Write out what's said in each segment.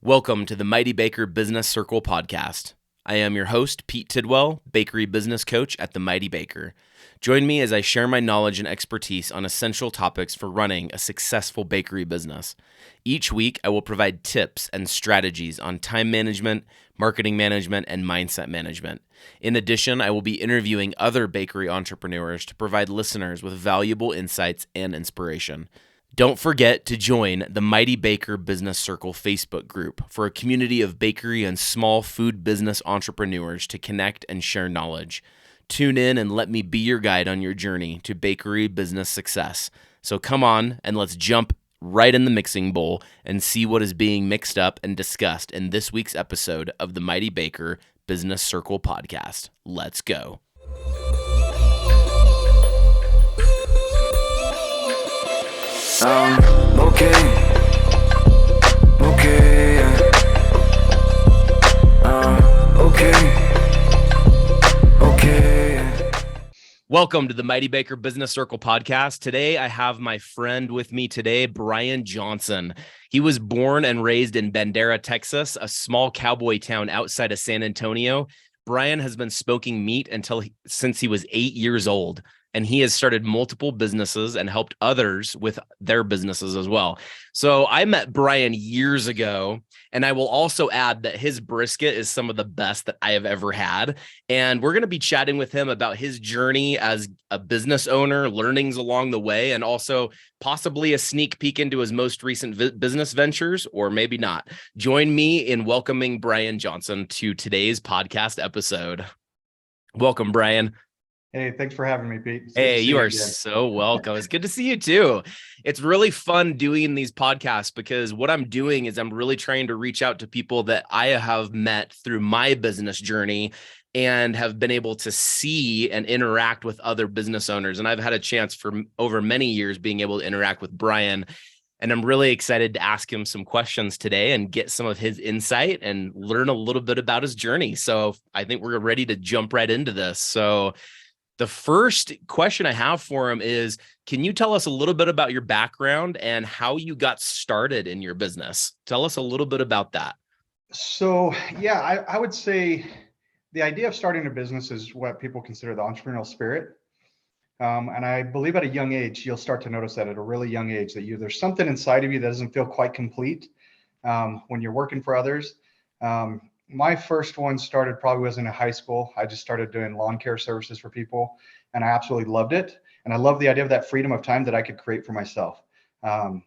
Welcome to the Mighty Baker Business Circle podcast. I am your host, Pete Tidwell, bakery business coach at the Mighty Baker. Join me as I share my knowledge and expertise on essential topics for running a successful bakery business. Each week, I will provide tips and strategies on time management, marketing management, and mindset management. In addition, I will be interviewing other bakery entrepreneurs to provide listeners with valuable insights and inspiration. Don't forget to join the Mighty Baker Business Circle Facebook group for a community of bakery and small food business entrepreneurs to connect and share knowledge. Tune in and let me be your guide on your journey to bakery business success. So come on and let's jump right in the mixing bowl and see what is being mixed up and discussed in this week's episode of the Mighty Baker Business Circle podcast. Let's go. Okay, okay. Welcome to the Mighty Baker Business Circle podcast. Today, I have my friend with me today, Bryan Johnson. He was born and raised in Bandera, Texas, a small cowboy town outside of San Antonio. Bryan has been smoking meat since he was 8 years old, and he has started multiple businesses and helped others with their businesses as well. So I met Bryan years ago, and I will also add that his brisket is some of the best that I have ever had. And we're going to be chatting with him about his journey as a business owner, learnings along the way, and also possibly a sneak peek into his most recent business ventures, or maybe not. Join me in welcoming Bryan Johnson to today's podcast episode. Welcome, Bryan. Hey, thanks for having me, Pete. Hey, you are so welcome. It's good to see you too. It's really fun doing these podcasts because what I'm doing is I'm really trying to reach out to people that I have met through my business journey and have been able to see and interact with other business owners. And I've had a chance for over many years being able to interact with Bryan. And I'm really excited to ask him some questions today and get some of his insight and learn a little bit about his journey. So I think we're ready to jump right into this. So the first question I have for him is, can you tell us a little bit about your background and how you got started in your business? Tell us a little bit about that. So, yeah, I would say the idea of starting a business is what people consider the entrepreneurial spirit. And I believe at a young age, you'll start to notice that at a really young age that there's something inside of you that doesn't feel quite complete when you're working for others. My first one started probably was in high school. I just started doing lawn care services for people, and I absolutely loved it. And I love the idea of that freedom of time that I could create for myself. And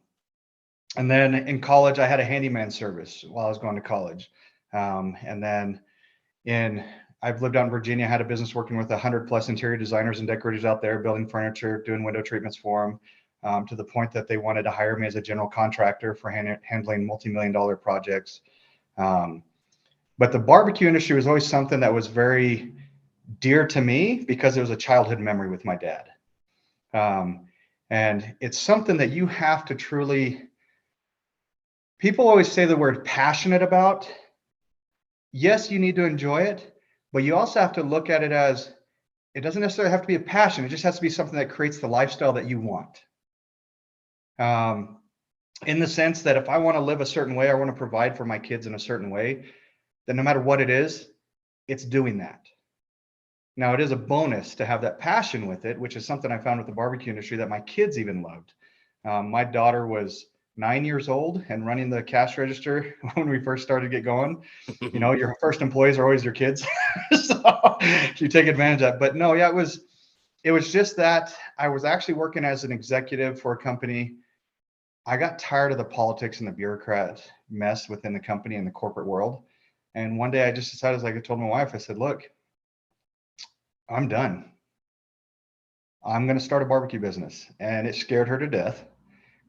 then in college, I had a handyman service while I was going to college. And then I've lived out in Virginia, had a business working with 100+ interior designers and decorators out there, building furniture, doing window treatments for them, to the point that they wanted to hire me as a general contractor for handling multi-million-dollar projects. But the barbecue industry was always something that was very dear to me because it was a childhood memory with my dad. And it's something that you have to truly, people always say the word passionate about. Yes, you need to enjoy it, but you also have to look at it as, it doesn't necessarily have to be a passion. It just has to be something that creates the lifestyle that you want. In the sense that if I want to live a certain way, I want to provide for my kids in a certain way, then no matter what it is, it's doing that. Now, it is a bonus to have that passion with it, which is something I found with the barbecue industry that my kids even loved. My daughter was 9 years old and running the cash register when we first started to get going. You know, your first employees are always your kids. So you take advantage of that. But no, yeah, it was just that I was actually working as an executive for a company. I got tired of the politics and the bureaucrat mess within the company and the corporate world. And one day I just decided, like I told my wife, I said, look, I'm done. I'm going to start a barbecue business. And it scared her to death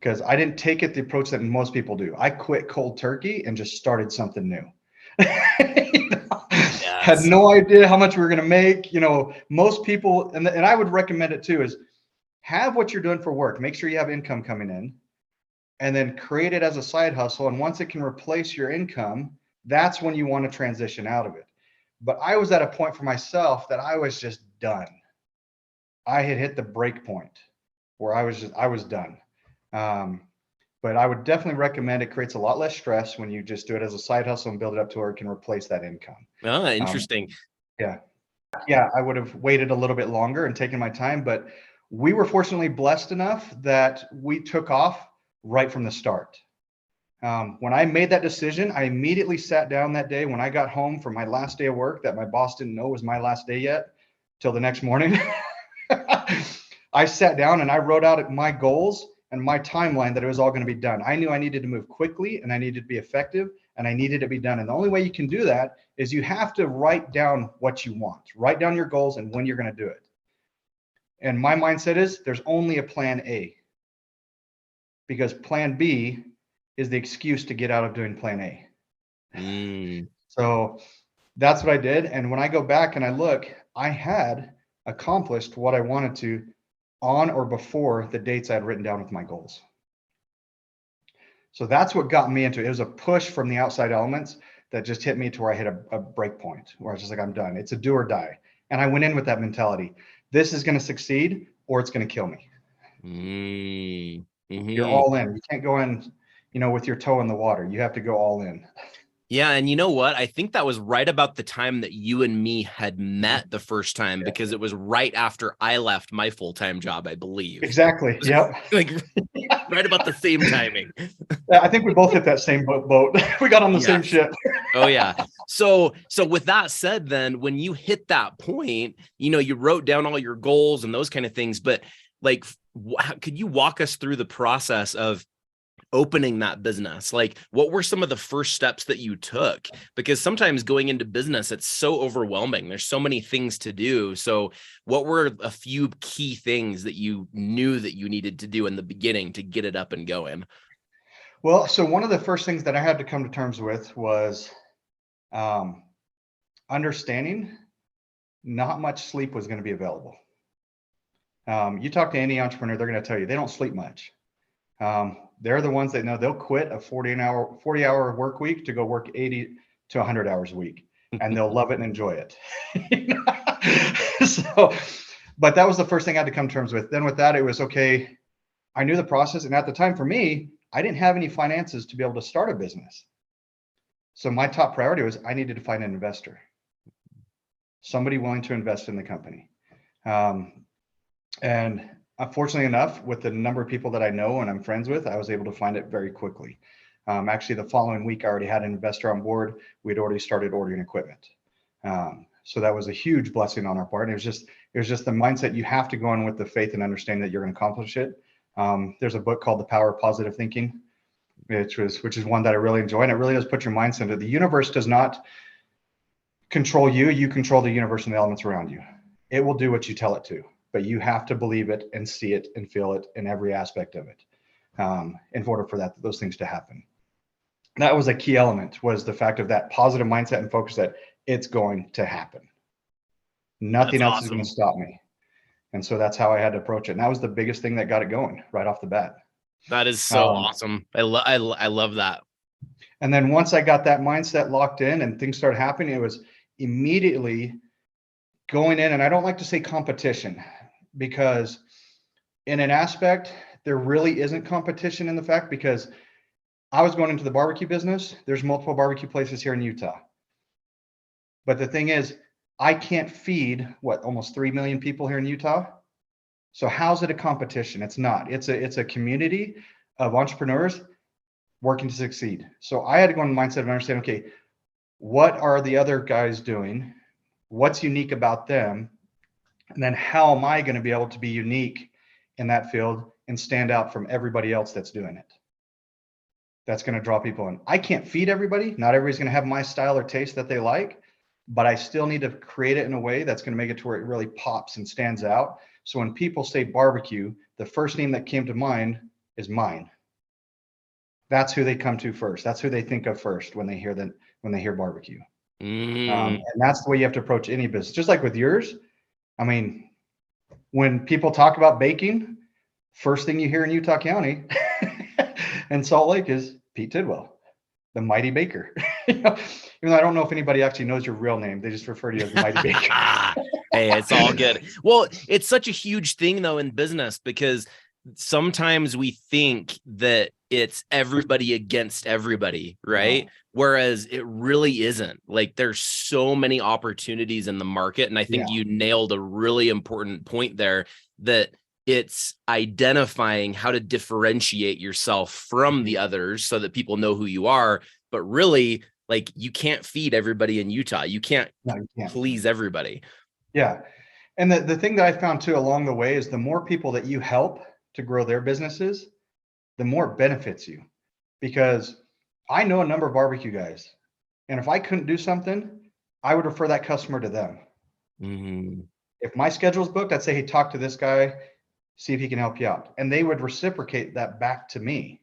because I didn't take it the approach that most people do. I quit cold turkey and just started something new. Yes. Had no idea how much we were going to make. You know, most people, and I would recommend it too, is have what you're doing for work. Make sure you have income coming in, and then create it as a side hustle. And once it can replace your income, that's when you want to transition out of it. But I was at a point for myself that I was just done. I had hit the break point where I was done. But I would definitely recommend it. Creates a lot less stress when you just do it as a side hustle and build it up to where it can replace that income. Interesting. Yeah. Yeah, I would have waited a little bit longer and taken my time, but we were fortunately blessed enough that we took off right from the start. When I made that decision, I immediately sat down that day when I got home from my last day of work that my boss didn't know was my last day yet till the next morning. I sat down and I wrote out my goals and my timeline that it was all going to be done. I knew I needed to move quickly and I needed to be effective and I needed to be done. And the only way you can do that is you have to write down what you want, write down your goals and when you're going to do it. And my mindset is there's only a plan A, because plan B is the excuse to get out of doing plan A. So that's what I did. And when I go back and I look, I had accomplished what I wanted to on or before the dates I had written down with my goals. So that's what got me into it. It was a push from the outside elements that just hit me to where I hit a break point where I was just like, I'm done. It's a do or die. And I went in with that mentality. This is going to succeed or it's going to kill me. You're all in. You can't go in, with your toe in the water. You have to go all in. Yeah. And you know what? I think that was right about the time that you and me had met the first time, because it was right after I left my full-time job, I believe. Exactly. Yep. Like right about the same timing. I think we both hit that same boat. We got on the same ship. Oh yeah. So with that said, then when you hit that point, you wrote down all your goals and those kind of things, but like, could you walk us through the process of opening that business? Like, what were some of the first steps that you took? Because sometimes going into business, it's so overwhelming. There's so many things to do. So what were a few key things that you knew that you needed to do in the beginning to get it up and going? Well, so one of the first things that I had to come to terms with was understanding not much sleep was going to be available. You talk to any entrepreneur, they're going to tell you they don't sleep much. They're the ones that know they'll quit a 40-hour work week to go work 80 to 100 hours a week, and they'll love it and enjoy it. But that was the first thing I had to come to terms with. Then with that, it was okay. I knew the process. And at the time for me, I didn't have any finances to be able to start a business. So my top priority was I needed to find an investor, somebody willing to invest in the company. And fortunately enough, with the number of people that I know and I'm friends with, I was able to find it very quickly. Actually, the following week, I already had an investor on board. We'd already started ordering equipment. So that was a huge blessing on our part. And it was just the mindset. You have to go in with the faith and understanding that you're going to accomplish it. There's a book called The Power of Positive Thinking, which is one that I really enjoy. And it really does put your mindset into the universe does not control you. You control the universe and the elements around you. It will do what you tell it to, but you have to believe it and see it and feel it in every aspect of it in order for those things to happen. That was a key element, was the fact of that positive mindset and focus that it's going to happen. Nothing else is going to stop me. And so that's how I had to approach it. And that was the biggest thing that got it going right off the bat. That is so awesome. I love that. And then once I got that mindset locked in and things started happening, it was immediately going in. And I don't like to say competition, because in an aspect, there really isn't competition in the fact, because I was going into the barbecue business. There's multiple barbecue places here in Utah. But the thing is, I can't feed almost 3 million people here in Utah. So how's it a competition? It's not. It's a community of entrepreneurs working to succeed. So I had to go in the mindset of understanding, okay, what are the other guys doing? What's unique about them? And then how am I going to be able to be unique in that field and stand out from everybody else that's doing it? That's going to draw people in. I can't feed everybody. Not everybody's going to have my style or taste that they like, but I still need to create it in a way that's going to make it to where it really pops and stands out. So when people say barbecue, the first name that came to mind is mine. That's who they come to first. That's who they think of first when they hear barbecue. And that's the way you have to approach any business. Just like with yours. I mean, when people talk about baking, first thing you hear in Utah County and Salt Lake is Pete Tidwell, the Mighty Baker. Even though I don't know if anybody actually knows your real name, they just refer to you as the Mighty Baker. Hey, it's all good. Well, it's such a huge thing though in business, because sometimes we think that it's everybody against everybody, right? No. Whereas it really isn't. Like there's so many opportunities in the market. And I think Yeah. you nailed a really important point there, that it's identifying how to differentiate yourself from the others so that people know who you are. But really, like, you can't feed everybody in Utah. You can't No, you can't. please everybody. Yeah. And the thing that I found too along the way is the more people that you help to grow their businesses, the more it benefits you. Because I know a number of barbecue guys, and if I couldn't do something, I would refer that customer to them. Mm-hmm. If my schedule's booked, I'd say, hey, talk to this guy, see if he can help you out. And they would reciprocate that back to me.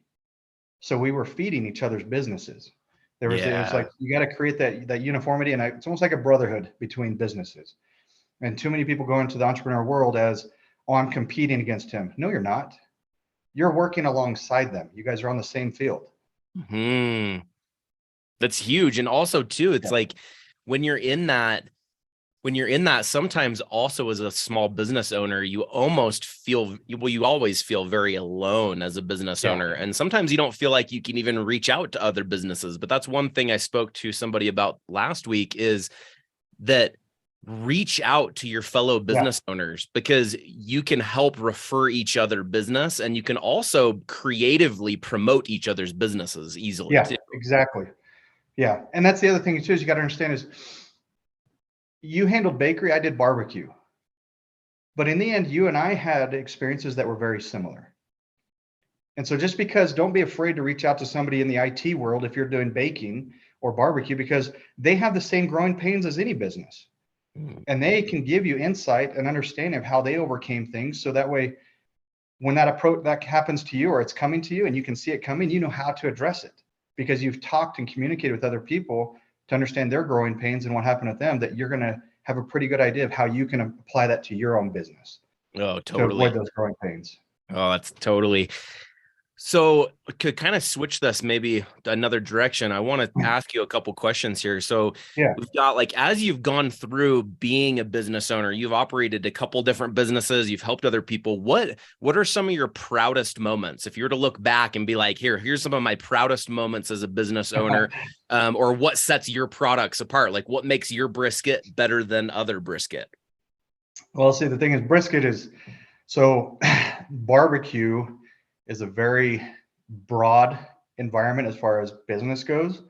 So we were feeding each other's businesses. It was Yeah. like, you got to create that uniformity. And it's almost like a brotherhood between businesses. And too many people go into the entrepreneur world as, oh, I'm competing against him. No, you're not. You're working alongside them. You guys are on the same field. Hmm. That's huge. And also too, it's Yeah. like when you're in that, sometimes also as a small business owner, you almost feel, well, you always feel very alone as a business Yeah. owner. And sometimes you don't feel like you can even reach out to other businesses. But that's one thing I spoke to somebody about last week, is that reach out to your fellow Yeah. business owners, because you can help refer each other business, and you can also creatively promote each other's businesses easily Yeah, too. exactly. Yeah. And that's the other thing too, is you got to understand is you handled bakery, I did barbecue. But in the end, you and I had experiences that were very similar. And so just because, don't be afraid to reach out to somebody in the IT world if you're doing baking or barbecue, because they have the same growing pains as any business. And they can give you insight and understanding of how they overcame things. So that way, when that approach that happens to you, or it's coming to you and you can see it coming, you know how to address it because you've talked and communicated with other people to understand their growing pains and what happened with them, that you're going to have a pretty good idea of how you can apply that to your own business Oh, to avoid totally. those growing pains. Oh, that's totally. So could kind of switch this maybe another direction. I want to ask you a couple questions here. So Yeah. we've got, like, as you've gone through being a business owner, you've operated a couple different businesses, you've helped other people. What are some of your proudest moments? If you were to look back and be like, here's some of my proudest moments as a business owner, or what sets your products apart? Like, what makes your brisket better than other brisket? Well, see, the thing is, brisket is so barbecue is a very broad environment as far as business goes.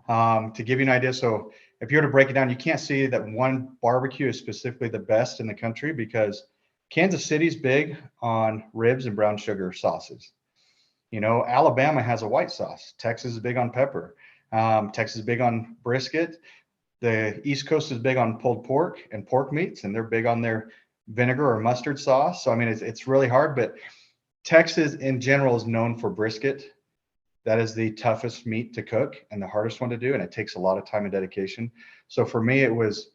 To give you an idea, so if you were to break it down, you can't see that one barbecue is specifically the best in the country, because Kansas City's big on ribs and brown sugar sauces. You know, Alabama has a white sauce. Texas is big on pepper. Texas is big on brisket. The East Coast is big on pulled pork and pork meats, and they're big on their vinegar or mustard sauce. So I mean, it's really hard, but Texas in general is known for brisket. That is the toughest meat to cook and the hardest one to do, and it takes a lot of time and dedication. So for me, it was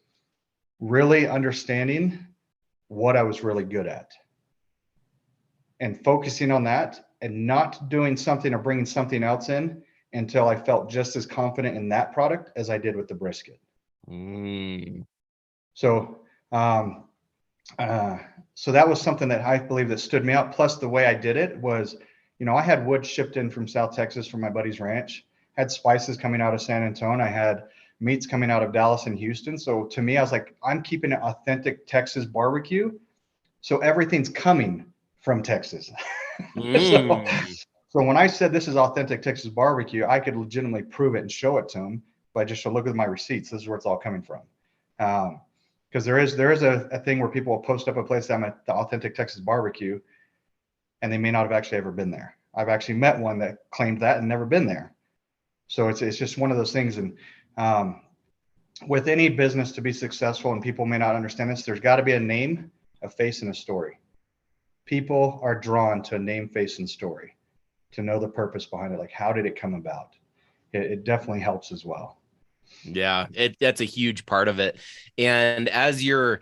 really understanding what I was really good at and focusing on that, and not doing something or bringing something else in until I felt just as confident in that product as I did with the brisket. Mm. So, um, so that was something that I believe that stood me out. Plus, the way I did it was, you know, I had wood shipped in from South Texas from my buddy's ranch, had spices coming out of San Antonio, I had meats coming out of Dallas and Houston. So to me, I was like, I'm keeping an authentic Texas barbecue. So everything's coming from Texas. so, Mm. so when I said this is authentic Texas barbecue, I could legitimately prove it and show it to them by just to look at my receipts. This is where it's all coming from. Because there is a thing where people will post up a place that I'm at the authentic Texas barbecue, and they may not have actually ever been there. I've actually met one that claimed that and never been there. So it's just one of those things. And with any business to be successful, and people may not understand this, there's got to be a name, a face, and a story. People are drawn to a name, face, and story to know the purpose behind it. Like, how did it come about? It definitely helps as well. Yeah, that's a huge part of it. And as you're,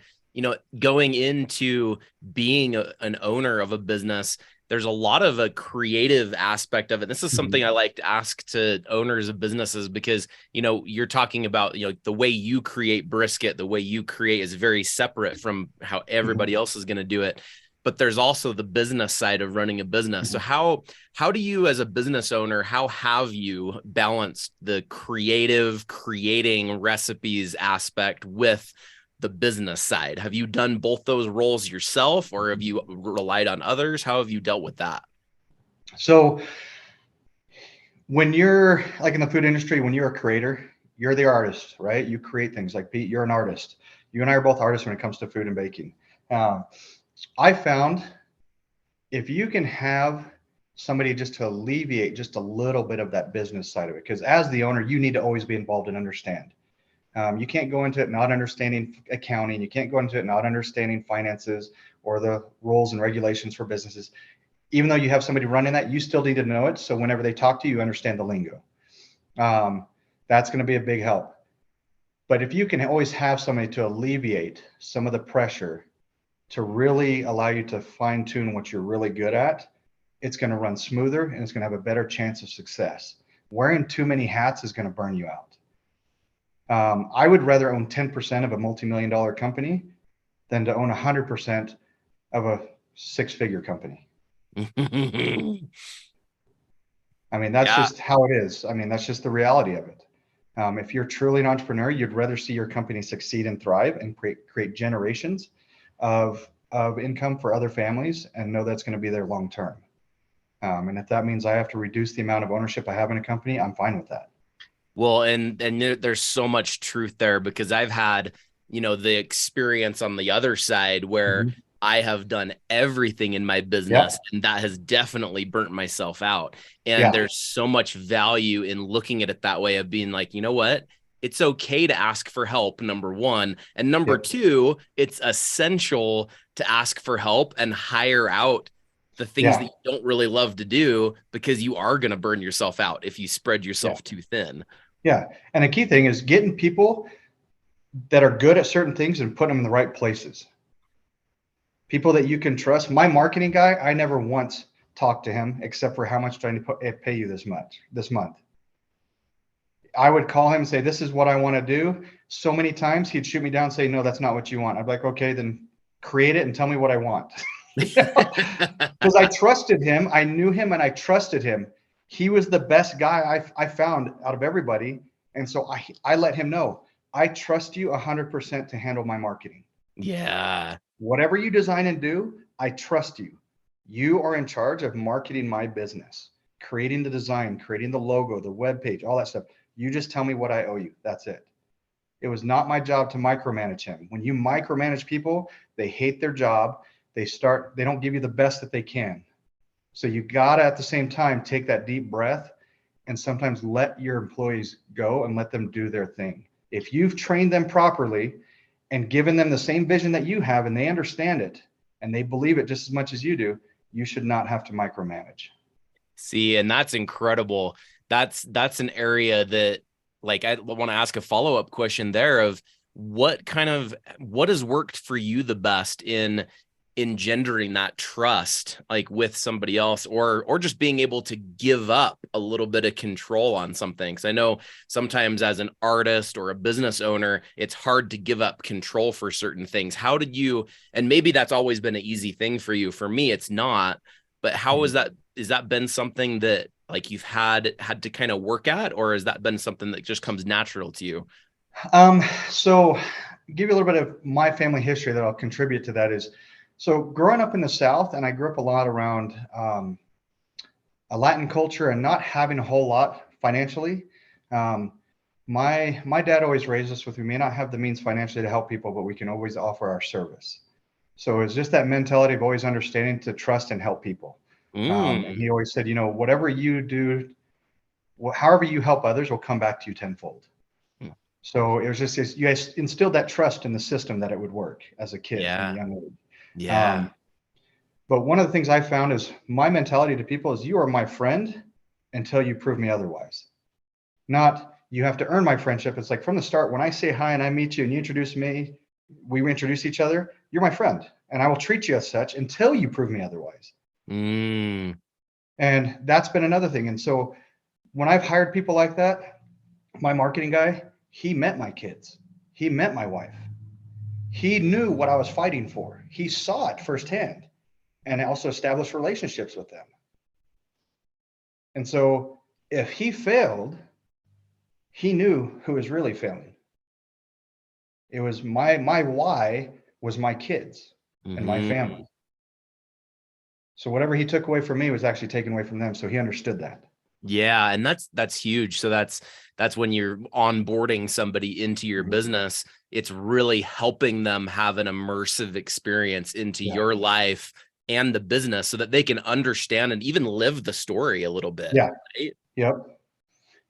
going into being an owner of a business, there's a lot of a creative aspect of it. This is something Mhm. I like to ask to owners of businesses, because, you're talking about, the way you create brisket, the way you create is very separate from how everybody else is going to do it. but there's also the business side of running a business. So how do you, as a business owner, how have you balanced the creating recipes aspect with the business side? Have you done both those roles yourself, or have you relied on others? How have you dealt with that? So when you're like in the food industry, when you're a creator, you're the artist, right? You create things. Like Pete, you're an artist. You and I are both artists when it comes to food and baking. Um, I found if you can have somebody just to alleviate just a little bit of that business side of it, because as the owner, you need to always be involved and understand. You can't go into it not understanding accounting. You can't go into it not understanding finances or the rules and regulations for businesses. Even though you have somebody running that, you still need to know it. So whenever they talk to you, you understand the lingo. That's going to be a big help. But if you can always have somebody to alleviate some of the pressure, to really allow you to fine tune what you're really good at, it's going to run smoother and it's going to have a better chance of success. Wearing too many hats is going to burn you out. I would rather own 10% of a multi-million-dollar company than to own 100% of a six-figure company. I mean, that's Yeah. just how it is. I mean, that's just the reality of it. If you're truly an entrepreneur, you'd rather see your company succeed and thrive and create generations of income for other families and know that's going to be there long term. And if that means I have to reduce the amount of ownership I have in a company, I'm fine with that. Well, and there's so much truth there, because I've had, the experience on the other side where Mm-hmm. I have done everything in my business, Yep. and that has definitely burnt myself out. And Yeah. there's so much value in looking at it that way, of being like, you know what? It's okay to ask for help, number one. And number Yep. two, it's essential to ask for help and hire out the things that Yeah. you don't really love to do, because you are going to burn yourself out if you spread Yeah. yourself too thin. Yeah. And the key thing is getting people that are good at certain things and putting them in the right places. People that you can trust. My marketing guy, I never once talked to him except for how much do I need to pay you this month. I would call him and say, this is what I want to do. So many times he'd shoot me down and say, no, that's not what you want. I'd be like, okay, then create it and tell me what I want. Because I trusted him. I knew him and I trusted him. He was the best guy I found out of everybody. And so I let him know, I trust you 100% to handle my marketing. Yeah. Whatever you design and do, I trust you. You are in charge of marketing my business, creating the design, creating the logo, the web page, all that stuff. You just tell me what I owe you. That's it. It was not my job to micromanage him. When you micromanage people, they hate their job. They don't give you the best that they can. So you gotta at the same time take that deep breath and sometimes let your employees go and let them do their thing. If you've trained them properly and given them the same vision that you have and they understand it and they believe it just as much as you do, you should not have to micromanage. See, and that's incredible. That's an area that, like, I want to ask a follow-up question there of what has worked for you the best in engendering that trust, like with somebody else, or just being able to give up a little bit of control on something. Because I know sometimes as an artist or a business owner, it's hard to give up control for certain things. How did you, and maybe that's always been an easy thing for you. For me, it's not. But how is that? Has that been something that, like, you've had to kind of work at, or has that been something that just comes natural to you? So give you a little bit of my family history that I'll contribute to that is, so growing up in the South, and I grew up a lot around a Latin culture and not having a whole lot financially. Um, my dad always raised us with, we may not have the means financially to help people, but we can always offer our service. So it's just that mentality of always understanding to trust and help people. And he always said, whatever you do, however you help others will come back to you tenfold. Mm. So it was just, you guys instilled that trust in the system that it would work as a kid from a Yeah. young age. Yeah. But one of the things I found is my mentality to people is, you are my friend until you prove me otherwise. Not you have to earn my friendship. It's like from the start, when I say hi and I meet you and you introduce me, we introduce each other, you're my friend. And I will treat you as such until you prove me otherwise. Mm. And that's been another thing. And so when I've hired people like that, my marketing guy, he met my kids. He met my wife. He knew what I was fighting for. He saw it firsthand. and also establish relationships with them. And so if he failed, he knew who was really failing. It was my why was my kids and my family. So whatever he took away from me was actually taken away from them. So he understood that. Yeah, and that's huge. So that's when you're onboarding somebody into your business, it's really helping them have an immersive experience into your life and the business so that they can understand and even live the story a little bit. Yeah. Right? Yep.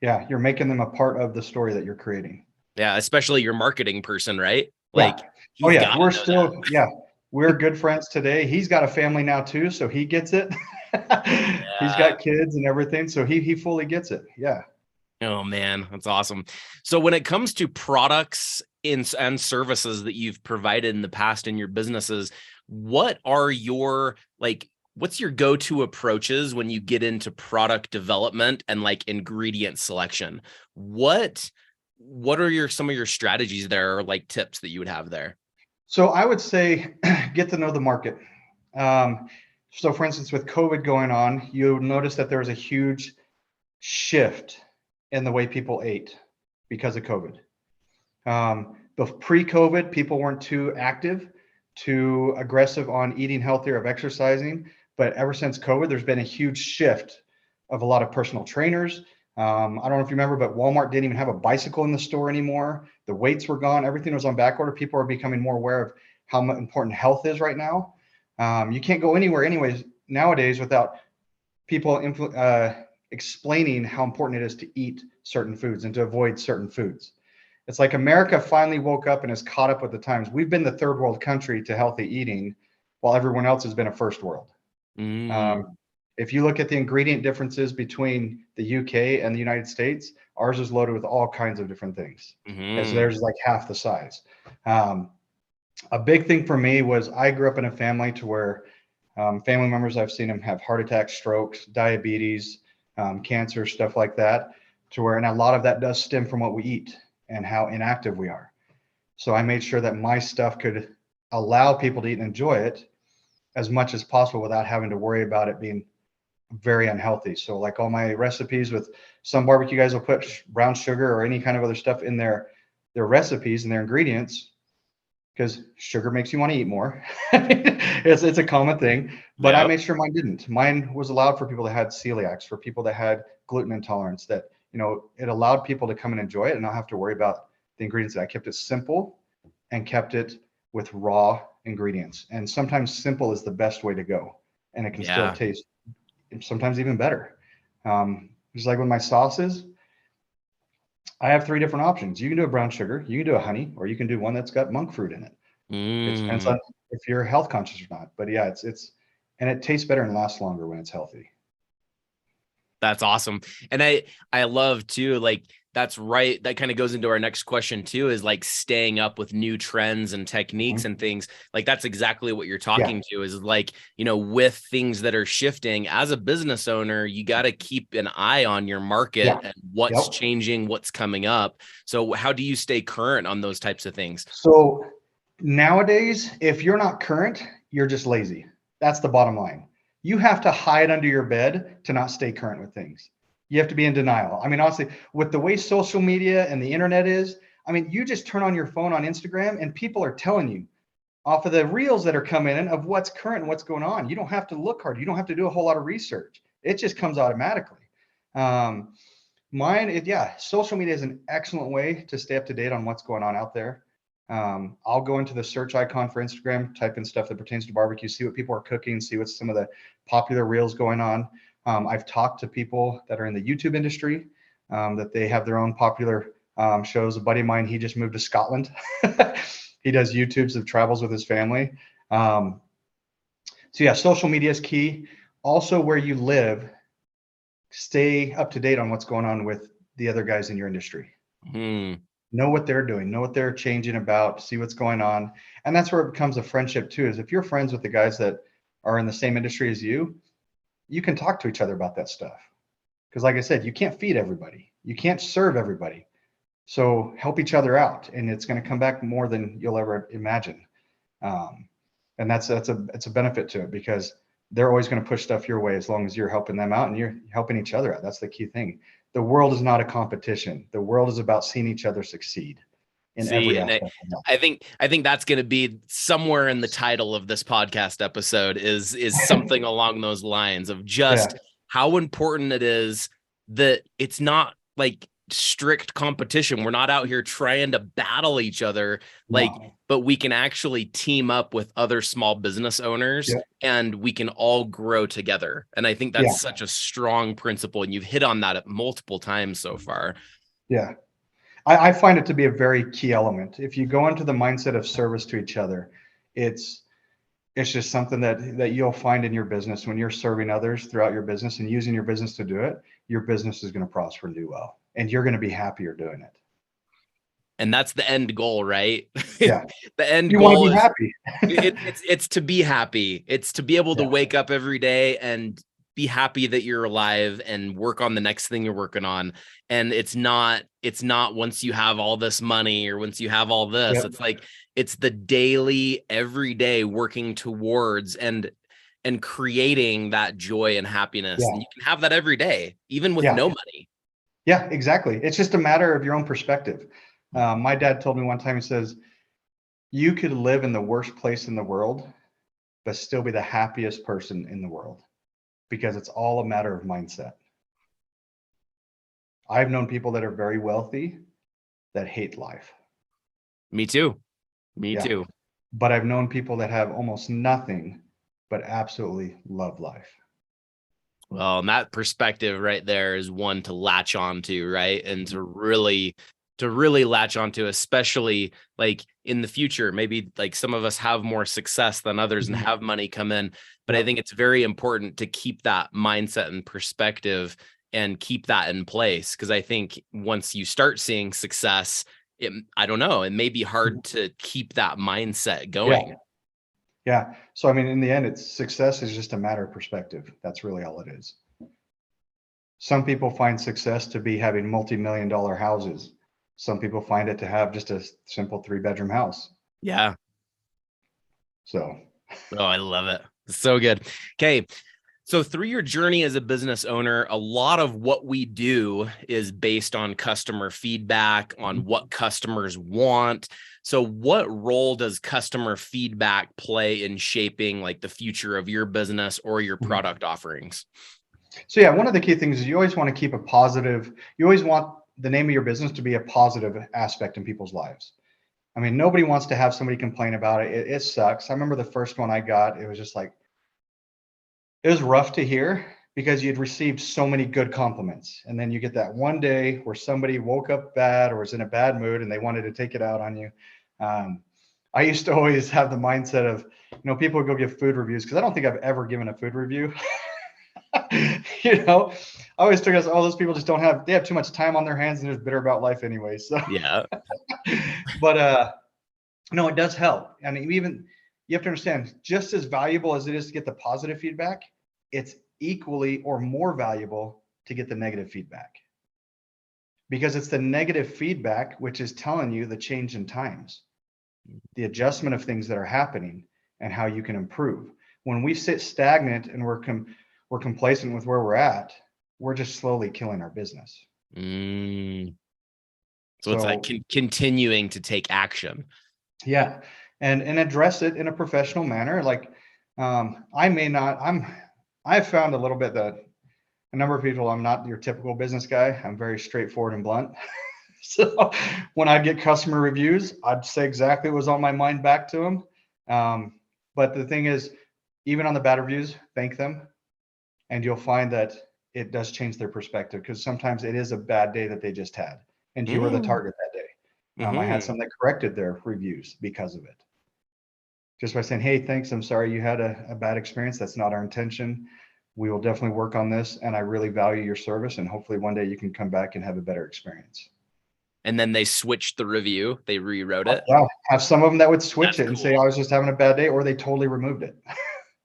Yeah. You're making them a part of the story that you're creating. Yeah, especially your marketing person, right? Yeah. He's got We're still, we're good friends today. He's got a family now too, so he gets it. He's got kids and everything, so he fully gets it. Yeah. Oh man, that's awesome. So when it comes to products and services that you've provided in the past in your businesses, what are your what's your go-to approaches when you get into product development and ingredient selection? What are some of your strategies there, or tips that you would have there? So I would say get to know the market. So for instance, with COVID going on, you notice that there was a huge shift in the way people ate because of COVID. But pre-COVID, people weren't too active, too aggressive on eating healthier, of exercising. But ever since COVID, there's been a huge shift of a lot of personal trainers. I don't know if you remember, but Walmart didn't even have a bicycle in the store anymore. The weights were gone. Everything was on back order. People are becoming more aware of how important health is right now. You can't go anywhere anyways nowadays without people explaining how important it is to eat certain foods and to avoid certain foods. It's like America finally woke up and has caught up with the times. We've been the third world country to healthy eating, while everyone else has been a first world. If you look at the ingredient differences between the UK and the United States, ours is loaded with all kinds of different things, as theirs is like half the size. A big thing for me was I grew up in a family to where family members, I've seen them have heart attacks, strokes, diabetes, cancer, stuff like that, to where, and a lot of that does stem from what we eat and how inactive we are. So I made sure that my stuff could allow people to eat and enjoy it as much as possible without having to worry about it being very unhealthy. So like all my recipes, with some barbecue guys will put brown sugar or any kind of other stuff in their recipes and their ingredients because sugar makes you want to eat more. it's a common thing, but I made sure mine didn't. Mine was allowed for people that had celiacs, for people that had gluten intolerance, that, it allowed people to come and enjoy it and not have to worry about the ingredients. I kept it simple and kept it with raw ingredients. And sometimes simple is the best way to go. And it can still taste sometimes even better. Just like with my sauces, I have 3 different options. You can do a brown sugar, you can do a honey, or you can do one that's got monk fruit in it. It depends on if you're health conscious or not. But yeah, it's and it tastes better and lasts longer when it's healthy. That's awesome. And I love too, that's right. That kind of goes into our next question too, is staying up with new trends and techniques and things. That's exactly what you're talking to, is with things that are shifting as a business owner, you got to keep an eye on your market and what's changing, what's coming up. So how do you stay current on those types of things? So nowadays, if you're not current, you're just lazy. That's the bottom line. You have to hide under your bed to not stay current with things. You have to be in denial. I mean, honestly, with the way social media and the internet is, I mean, you just turn on your phone on Instagram and people are telling you off of the reels that are coming in of what's current and what's going on. You don't have to look hard. You don't have to do a whole lot of research. It just comes automatically. Social media is an excellent way to stay up to date on what's going on out there. I'll go into the search icon for Instagram, type in stuff that pertains to barbecue, see what people are cooking, see what's some of the popular reels going on. I've talked to people that are in the YouTube industry, that they have their own popular shows. A buddy of mine, he just moved to Scotland. He does YouTubes of travels with his family. Social media is key. Also, where you live, stay up to date on what's going on with the other guys in your industry. Know what they're doing, know what they're changing about, see what's going on. And that's where it becomes a friendship too, is if you're friends with the guys that are in the same industry as you, you can talk to each other about that stuff. Because like I said, you can't feed everybody. You can't serve everybody. So help each other out, and it's going to come back more than you'll ever imagine. And it's a benefit to it, because they're always going to push stuff your way as long as you're helping them out and you're helping each other out. That's the key thing. The world is not a competition. The world is about seeing each other succeed in See, every and aspect of life. I think that's going to be somewhere in the title of this podcast episode is something along those lines of just how important it is that it's not like strict competition. We're not out here trying to battle each other, like, but we can actually team up with other small business owners and we can all grow together. And I think that's such a strong principle. And you've hit on that multiple times so far. Yeah. I find it to be a very key element. If you go into the mindset of service to each other, it's just something that you'll find in your business when you're serving others throughout your business and using your business to do it. Your business is going to prosper and do well, and you're going to be happier doing it. And that's the end goal, right? Yeah. The end you goal want to be happy. It's to be happy. It's to be able to wake up every day and be happy that you're alive and work on the next thing you're working on. And it's not once you have all this money or once you have all this, it's like, it's the daily, everyday working towards and creating that joy and happiness. And you can have that every day, even with no money. Yeah, exactly. It's just a matter of your own perspective. My dad told me one time, he says, you could live in the worst place in the world, but still be the happiest person in the world, because it's all a matter of mindset. I've known people that are very wealthy that hate life. Me too. Me too. But I've known people that have almost nothing, but absolutely love life. Well, and that perspective right there is one to latch onto, right? And to really latch onto, especially like in the future. Maybe like some of us have more success than others and have money come in, but I think it's very important to keep that mindset and perspective and keep that in place. Because I think once you start seeing success, I don't know, it may be hard to keep that mindset going. Yeah. So, I mean, in the end, success is just a matter of perspective. That's really all it is. Some people find success to be having multi-million-dollar houses. Some people find it to have just a simple 3-bedroom house. Yeah. So. Oh, I love it. So good. Okay. So through your journey as a business owner, a lot of what we do is based on customer feedback, on what customers want. So what role does customer feedback play in shaping like the future of your business or your product offerings? So yeah, one of the key things is you always want to keep a positive, you always want the name of your business to be a positive aspect in people's lives. I mean, nobody wants to have somebody complain about it. It sucks. I remember the first one I got, it was just like, it was rough to hear because you'd received so many good compliments. And then you get that one day where somebody woke up bad or was in a bad mood and they wanted to take it out on you. I used to always have the mindset of, people would go give food reviews, because I don't think I've ever given a food review. I always took us, those people just they have too much time on their hands and they're just bitter about life anyway. So yeah. But no, it does help. I mean, even you have to understand, just as valuable as it is to get the positive feedback, it's equally or more valuable to get the negative feedback, because it's the negative feedback which is telling you the change in times, the adjustment of things that are happening, and how you can improve. When we sit stagnant and we're complacent with where we're at, we're just slowly killing our business. So it's like continuing to take action. Yeah. And address it in a professional manner. Like, I've found a little bit that a number of people, I'm not your typical business guy. I'm very straightforward and blunt. So when I get customer reviews, I'd say exactly what was on my mind back to them. But the thing is, even on the bad reviews, thank them. And you'll find that it does change their perspective, because sometimes it is a bad day that they just had, and you were the target that day. I had some that corrected their reviews because of it. Just by saying, hey, thanks, I'm sorry you had a bad experience. That's not our intention. We will definitely work on this, and I really value your service, and hopefully one day you can come back and have a better experience. And then they switched the review. They rewrote it. Yeah, have some of them that would switch it and say, I was just having a bad day, or they totally removed it.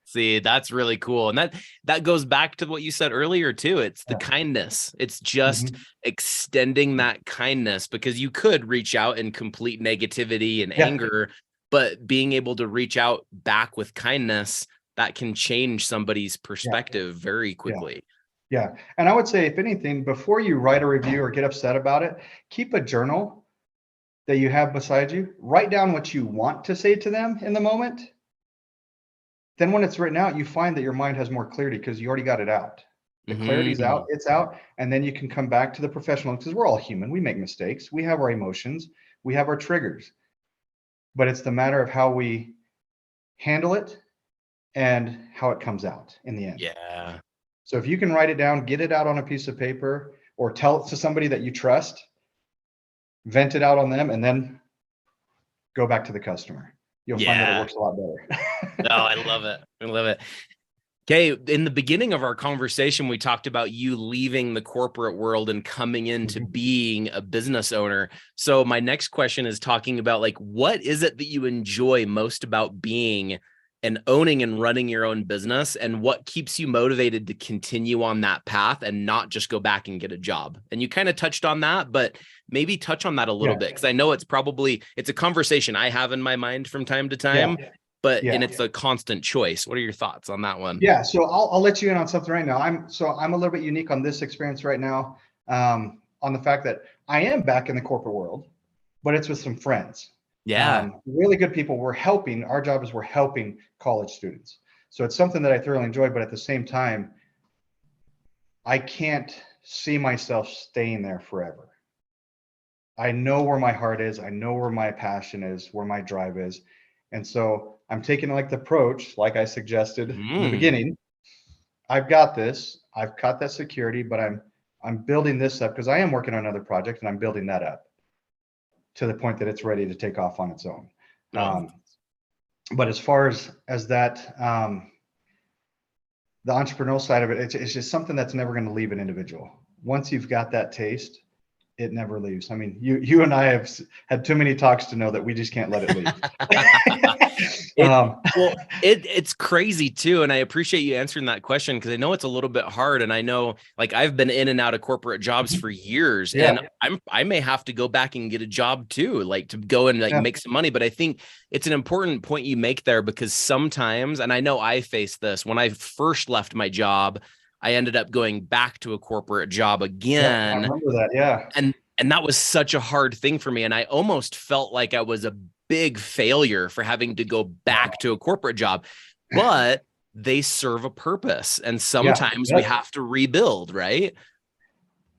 See, that's really cool. And that goes back to what you said earlier too. It's the kindness. It's just extending that kindness, because you could reach out in complete negativity and anger, but being able to reach out back with kindness that can change somebody's Yeah. perspective very Yeah. quickly. Yeah. And I would say, if anything, before you write a review or get upset about it, keep a journal that you have beside you. Write down what you want to say to them in the moment. Then when it's written out, you find that your mind has more clarity because you already got it out. The clarity's out, it's out. And then you can come back to the professional, because we're all human. We make mistakes. We have our emotions. We have our triggers. But it's the matter of how we handle it and how it comes out in the end. Yeah. So if you can write it down, get it out on a piece of paper, or tell it to somebody that you trust, vent it out on them, and then go back to the customer. You'll find that it works a lot better. Oh, I love it. I love it. Okay, in the beginning of our conversation, we talked about you leaving the corporate world and coming into being a business owner. So my next question is talking about, like, what is it that you enjoy most about being and owning and running your own business, and what keeps you motivated to continue on that path and not just go back and get a job? And you kind of touched on that, but maybe touch on that a little bit, because I know it's a conversation I have in my mind from time to time. And it's a constant choice. What are your thoughts on that one? Yeah, so I'll let you in on something right now. I'm a little bit unique on this experience right now, on the fact that I am back in the corporate world, but it's with some friends. Yeah. Really good people. Our job is we're helping college students. So it's something that I thoroughly enjoy, but at the same time, I can't see myself staying there forever. I know where my heart is. I know where my passion is, where my drive is. And so I'm taking like the approach, like I suggested in the beginning. I've got this. I've got that security, but I'm building this up because I am working on another project, and I'm building that up to the point that it's ready to take off on its own. But as far as that, the entrepreneurial side of it, it's just something that's never going to leave an individual. Once you've got that taste, it never leaves. I mean, you and I have had too many talks to know that we just can't let it leave. It's crazy too. And I appreciate you answering that question, because I know it's a little bit hard. And I know, like, I've been in and out of corporate jobs for years, and I may have to go back and get a job too, like to go and make some money. But I think it's an important point you make there, because sometimes, and I know I faced this when I first left my job, I ended up going back to a corporate job again. I remember that. Yeah. And that was such a hard thing for me. And I almost felt like I was a big failure for having to go back to a corporate job, but they serve a purpose. And sometimes we have to rebuild, right?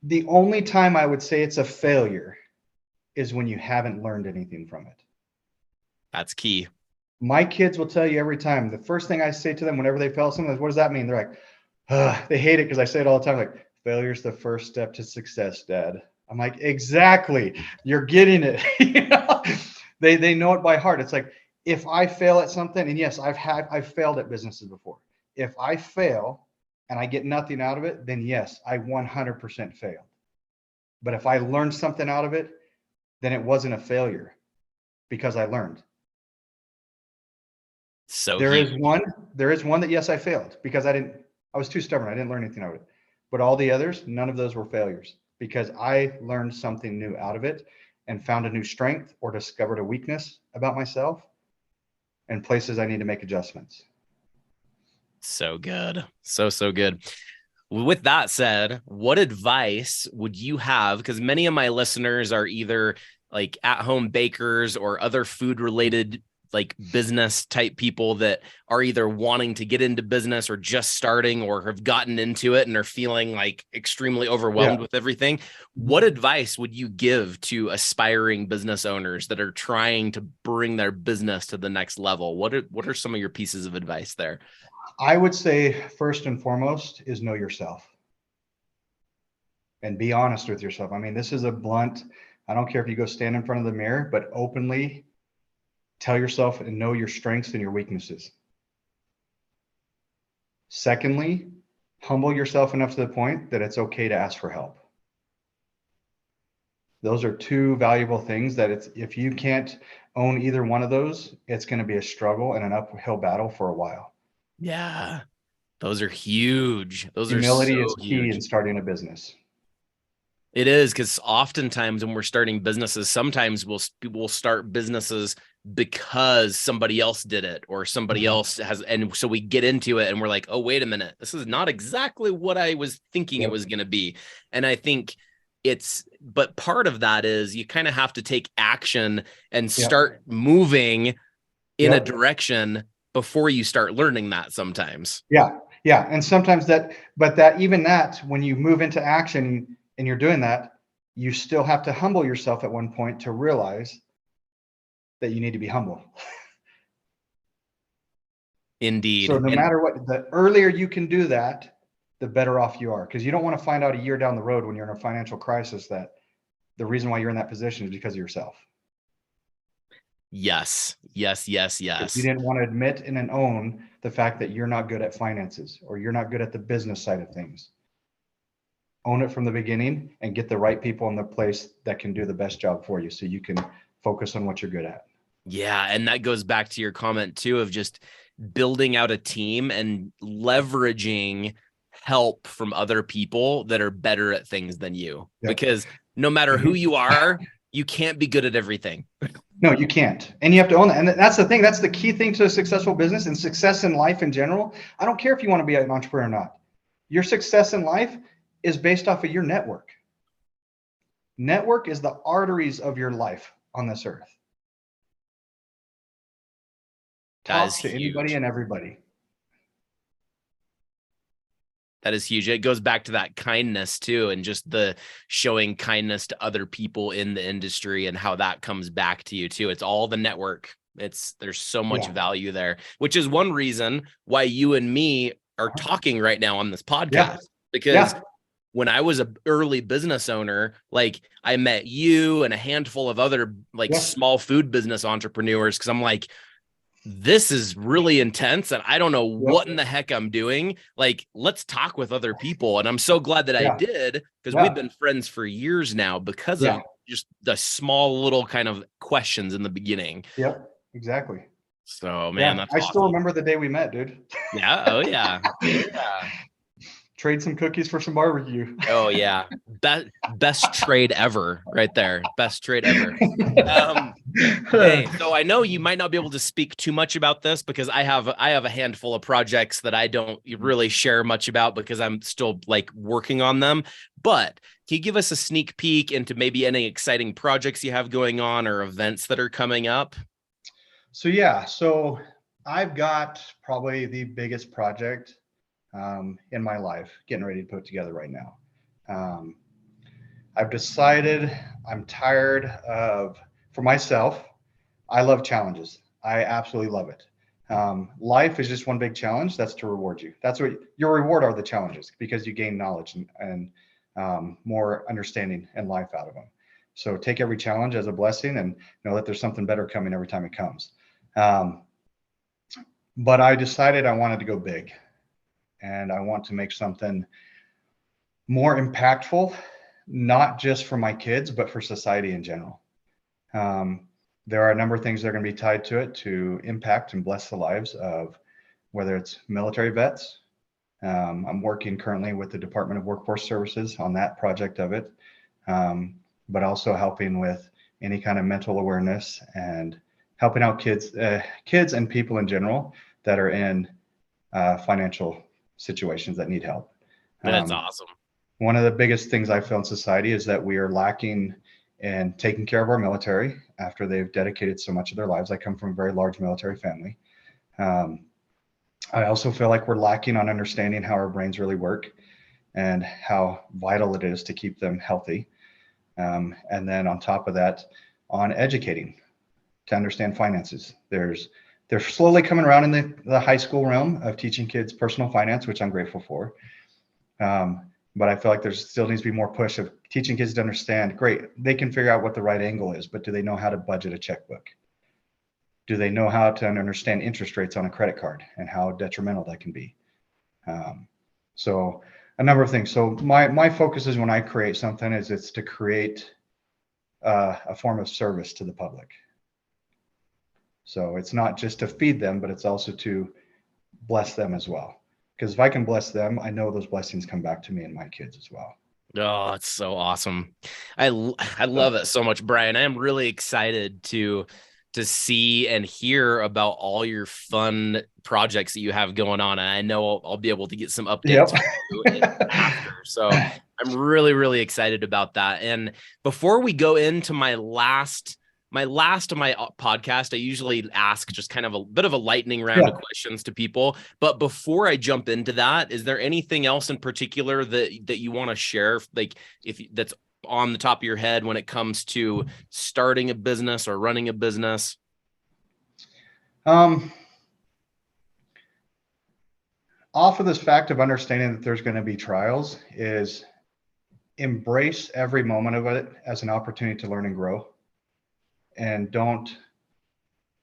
The only time I would say it's a failure is when you haven't learned anything from it. That's key. My kids will tell you every time, the first thing I say to them whenever they fail something is, what does that mean? They're like, they hate it because I say it all the time, like, failure's the first step to success, Dad. I'm like, exactly. You're getting it. You know? They know it by heart. It's like, if I fail at something, and yes, I've failed at businesses before. If I fail and I get nothing out of it, then yes, I 100% failed. But if I learned something out of it, then it wasn't a failure because I learned. So there is one that, yes, I failed because I was too stubborn. I didn't learn anything out of it. But all the others, none of those were failures because I learned something new out of it and found a new strength or discovered a weakness about myself and places I need to make adjustments. So good. So good. With that said, what advice would you have? Because many of my listeners are either like at-home bakers or other food-related, like business type people that are either wanting to get into business or just starting or have gotten into it and are feeling like extremely overwhelmed with everything. What advice would you give to aspiring business owners that are trying to bring their business to the next level? What are some of your pieces of advice there? I would say first and foremost is know yourself and be honest with yourself. I mean, this is a blunt, I don't care if you go stand in front of the mirror, but openly tell yourself and know your strengths and your weaknesses. Secondly, humble yourself enough to the point that it's okay to ask for help. Those are two valuable things that if you can't own either one of those, it's going to be a struggle and an uphill battle for a while. Yeah, those are huge. Humility is key in starting a business. It is, because oftentimes when we're starting businesses, sometimes we'll start businesses because somebody else did it or somebody else has. And so we get into it and we're like, oh, wait a minute, this is not exactly what I was thinking it was going to be. And I think but part of that is you kind of have to take action and start moving in a direction before you start learning that sometimes. Yeah. Yeah. And sometimes even that, when you move into action and you're doing that, you still have to humble yourself at one point to realize that you need to be humble. Indeed. So no matter what, the earlier you can do that, the better off you are. Because you don't want to find out a year down the road when you're in a financial crisis that the reason why you're in that position is because of yourself. Yes. You didn't want to admit and own the fact that you're not good at finances or you're not good at the business side of things. Own it from the beginning and get the right people in the place that can do the best job for you so you can focus on what you're good at. Yeah. And that goes back to your comment too, of just building out a team and leveraging help from other people that are better at things than you. Because no matter who you are, you can't be good at everything. No, you can't. And you have to own that. And that's the thing. That's the key thing to a successful business and success in life in general. I don't care if you want to be an entrepreneur or not. Your success in life is based off of your network. Network is the arteries of your life on this earth. Talk to anybody and everybody. That is huge. It goes back to that kindness too, and just the showing kindness to other people in the industry and how that comes back to you too. It's all the network. There's so much value there, which is one reason why you and me are talking right now on this podcast. Because when I was an early business owner, like I met you and a handful of other small food business entrepreneurs, because I'm like, this is really intense and I don't know what in the heck I'm doing. Like, let's talk with other people. And I'm so glad that I did, because we've been friends for years now because of just the small little kind of questions in the beginning. Yep, exactly. So, man, that's I still remember the day we met, dude. Yeah. Oh, yeah. Yeah. Trade some cookies for some barbecue. Oh, yeah. Best trade ever right there. Best trade ever. Hey, so I know you might not be able to speak too much about this because I have a handful of projects that I don't really share much about because I'm still like working on them. But can you give us a sneak peek into maybe any exciting projects you have going on or events that are coming up? So I've got probably the biggest project in my life getting ready to put together right now. I've decided I'm tired of, for myself, I love challenges. I absolutely love it. Life is just one big challenge. That's to reward you. That's what your reward are, the challenges, because you gain knowledge and more understanding in life out of them. So take every challenge as a blessing and know that there's something better coming every time it comes. But I decided I wanted to go big. And I want to make something more impactful, not just for my kids, but for society in general. There are a number of things that are going to be tied to it to impact and bless the lives of whether it's military vets. I'm working currently with the Department of Workforce Services on that project of it, but also helping with any kind of mental awareness and helping out kids and people in general that are in financial situations that need help. That's awesome. One of the biggest things I feel in society is that we are lacking in taking care of our military after they've dedicated so much of their lives. I come from a very large military family. I also feel like we're lacking on understanding how our brains really work and how vital it is to keep them healthy. And then on top of that, on educating to understand finances. They're slowly coming around in the high school realm of teaching kids personal finance, which I'm grateful for. But I feel like there still needs to be more push of teaching kids to understand, great, they can figure out what the right angle is, but do they know how to budget a checkbook? Do they know how to understand interest rates on a credit card and how detrimental that can be? So a number of things. So my focus is when I create something is it's to create a form of service to the public. So it's not just to feed them, but it's also to bless them as well. Because if I can bless them, I know those blessings come back to me and my kids as well. Oh, it's so awesome. I love it so much, Bryan. I am really excited to to see and hear about all your fun projects that you have going on. And I know I'll be able to get some updates from you after. So I'm really, really excited about that. And before we go into my last of my podcast, I usually ask just kind of a bit of a lightning round of questions to people. But before I jump into that, is there anything else in particular that you want to share? Like if that's on the top of your head when it comes to starting a business or running a business? Off of this fact of understanding that there's going to be trials is embrace every moment of it as an opportunity to learn and grow, and don't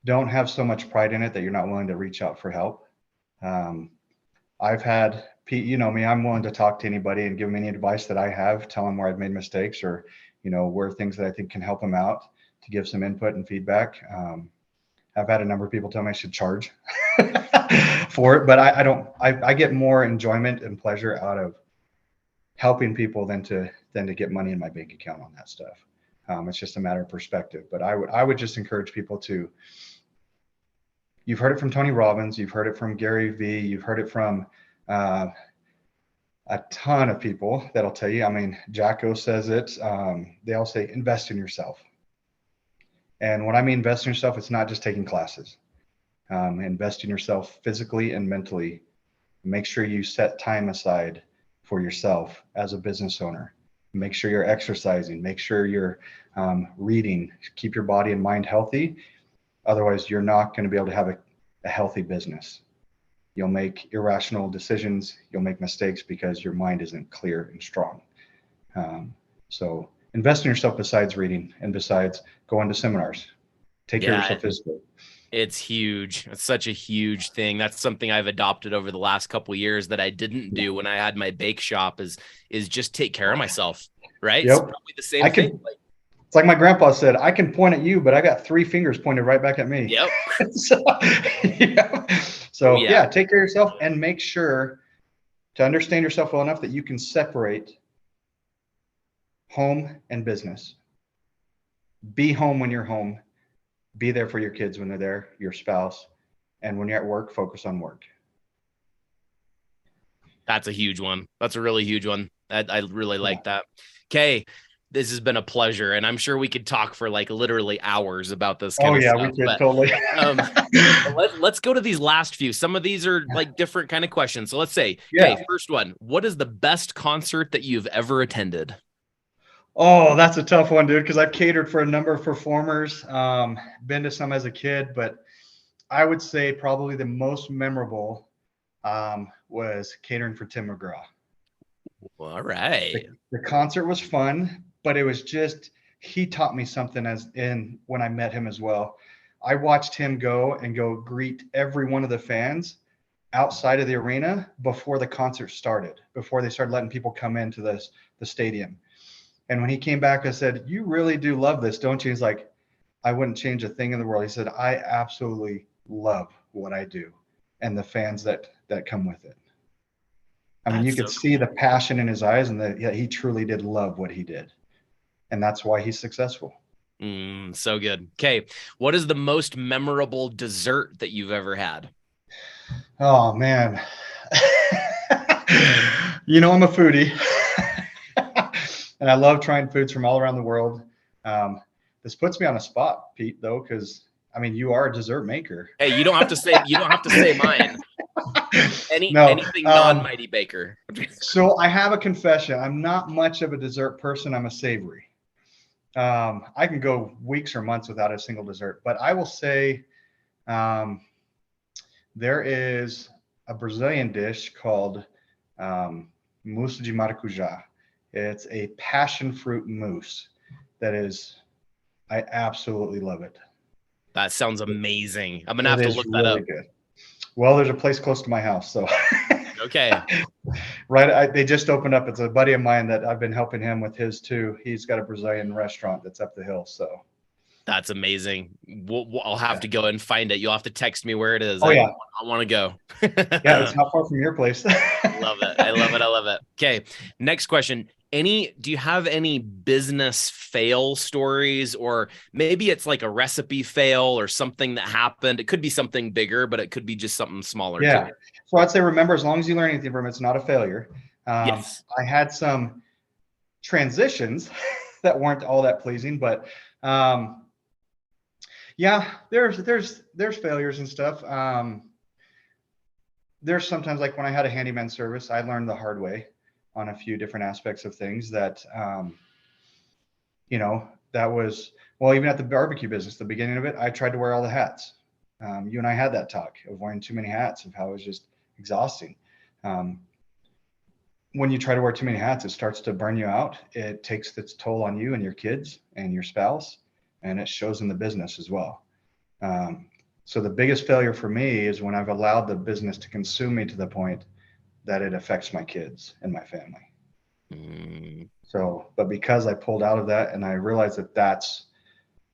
have so much pride in it that you're not willing to reach out for help. I've had Pete, you know me, I'm willing to talk to anybody and give them any advice that I have, tell them where I've made mistakes or, where things that I think can help them out, to give some input and feedback. I've had a number of people tell me I should charge for it, but I get more enjoyment and pleasure out of helping people than to get money in my bank account on that stuff. It's just a matter of perspective, but I would just encourage people to, you've heard it from Tony Robbins, you've heard it from Gary Vee, you've heard it from a ton of people that'll tell you. I mean, Jacko says it. They all say invest in yourself. And when I mean invest in yourself, it's not just taking classes. Invest in yourself physically and mentally. Make sure you set time aside for yourself as a business owner. Make sure you're exercising. Make sure you're reading. Keep your body and mind healthy. Otherwise, you're not going to be able to have a healthy business. You'll make irrational decisions. You'll make mistakes because your mind isn't clear and strong. So invest in yourself besides reading and besides going to seminars. Take care of yourself physically. It's huge. It's such a huge thing. That's something I've adopted over the last couple of years that I didn't do when I had my bake shop is just take care of myself. Right. Yep. It's probably the same thing. It's like my grandpa said, I can point at you, but I got 3 fingers pointed right back at me. Yep. So take care of yourself and make sure to understand yourself well enough that you can separate home and business. Be home when you're home. Be there for your kids when they're there, your spouse. And when you're at work, focus on work. That's a huge one. That's a really huge one. I really like that. Okay. This has been a pleasure, and I'm sure we could talk for like literally hours about this kind of stuff. We could totally. Let's go to these last few. Some of these are like different kind of questions. So let's say, okay, first one, what is the best concert that you've ever attended? Oh, that's a tough one, dude, because I've catered for a number of performers, been to some as a kid, but I would say probably the most memorable was catering for Tim McGraw. All right. The concert was fun, but it was just, he taught me something when I met him as well. I watched him go greet every one of the fans outside of the arena before the concert started, before they started letting people come into the stadium. And when he came back, I said, "You really do love this, don't you?" He's like, "I wouldn't change a thing in the world." He said, "I absolutely love what I do and the fans that come with it." I mean, you could see the passion in his eyes and that he truly did love what he did. And that's why he's successful. So good. Okay. What is the most memorable dessert that you've ever had? Oh, man. I'm a foodie. And I love trying foods from all around the world. This puts me on a spot, Pete, though, because you are a dessert maker. Hey, you don't have to say mine. Anything non-Mighty Baker. So I have a confession. I'm not much of a dessert person. I'm a savory. I can go weeks or months without a single dessert, but I will say there is a Brazilian dish called mousse de maracujá. It's a passion fruit mousse I absolutely love it. That sounds amazing. I'm going to have to look that up. Good. Well, there's a place close to my house, so. Okay. Right. They just opened up. It's a buddy of mine that I've been helping him with his too. He's got a Brazilian restaurant that's up the hill. So That's amazing. I'll have to go and find it. You'll have to text me where it is. Oh I yeah. want to go. Yeah. It's not far from your place. Love it. I love it. I love it. Okay. Next question. Do you have any business fail stories, or maybe it's like a recipe fail or something that happened? It could be something bigger, but it could be just something smaller Yeah. too. So I'd say, remember, as long as you learn anything from it, it's not a failure. Yes. I had some transitions that weren't all that pleasing, but yeah, there's failures and stuff. There's sometimes, like when I had a handyman service, I learned the hard way on a few different aspects of things that, that was, well, even at the barbecue business, the beginning of it, I tried to wear all the hats. You and I had that talk of wearing too many hats, of how it was just exhausting. Um, when you try to wear too many hats, it starts to burn you out. It takes its toll on you and your kids and your spouse, and it shows in the business as well. Um, so the biggest failure for me is when I've allowed the business to consume me to the point that it affects my kids and my family. Mm. So, but because I pulled out of that and I realized that that's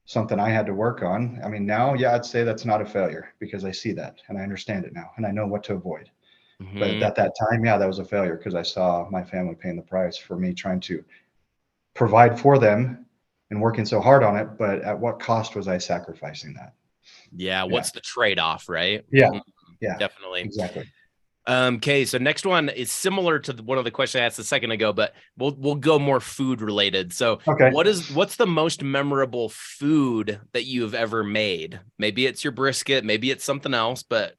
something I had to work on. I mean, now, yeah, I'd say that's not a failure because I see that and I understand it now and I know what to avoid. But at that time, yeah, that was a failure because I saw my family paying the price for me trying to provide for them and working so hard on it. But at what cost was I sacrificing that? Yeah. What's the trade-off, right? Yeah. Yeah, Definitely. exactly. Okay, so next one is similar to one of the questions I asked a second ago, but we'll go more food related. So, Okay. what's the most memorable food that you've ever made? Maybe it's your brisket, maybe it's something else, but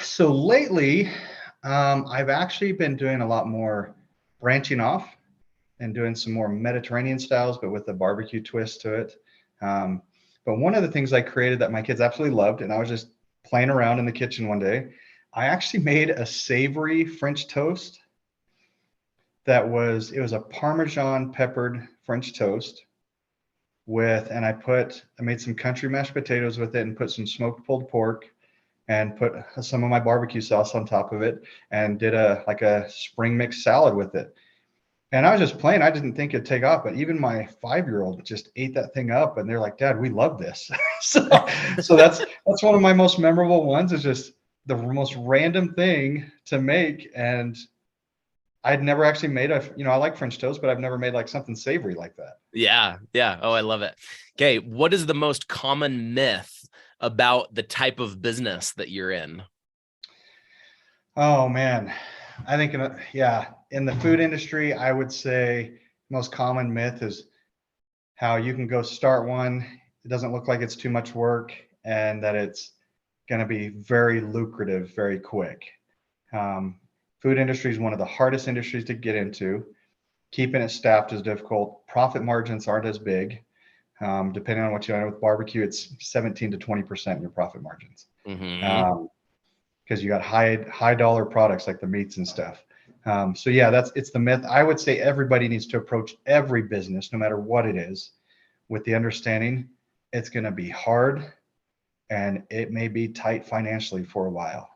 So lately, I've actually been doing a lot more branching off and doing some more Mediterranean styles, but with a barbecue twist to it. But one of the things I created that my kids absolutely loved, and I was just playing around in the kitchen one day, I actually made a savory French toast it was a Parmesan peppered French toast and I made some country mashed potatoes with it and put some smoked pulled pork and put some of my barbecue sauce on top of it and did a spring mix salad with it. And I was just playing. I didn't think it'd take off, but even my 5-year-old just ate that thing up, and they're like, "Dad, we love this." so that's one of my most memorable ones. Is just the most random thing to make, and I'd never actually made I like French toast, but I've never made like something savory like that. yeah. Oh, I love it. Okay, what is the most common myth about the type of business that you're in? Oh man, I think in the food industry, I would say most common myth is how you can go start one. It doesn't look like it's too much work, and that it's going to be very lucrative very quick. Food industry is one of the hardest industries to get into. Keeping it staffed is difficult. Profit margins aren't as big. Depending on what you know with barbecue, it's 17 to 20% in your profit margins. Because you got high dollar products like the meats and stuff. So yeah, it's the myth. I would say everybody needs to approach every business, no matter what it is, with the understanding it's going to be hard and it may be tight financially for a while.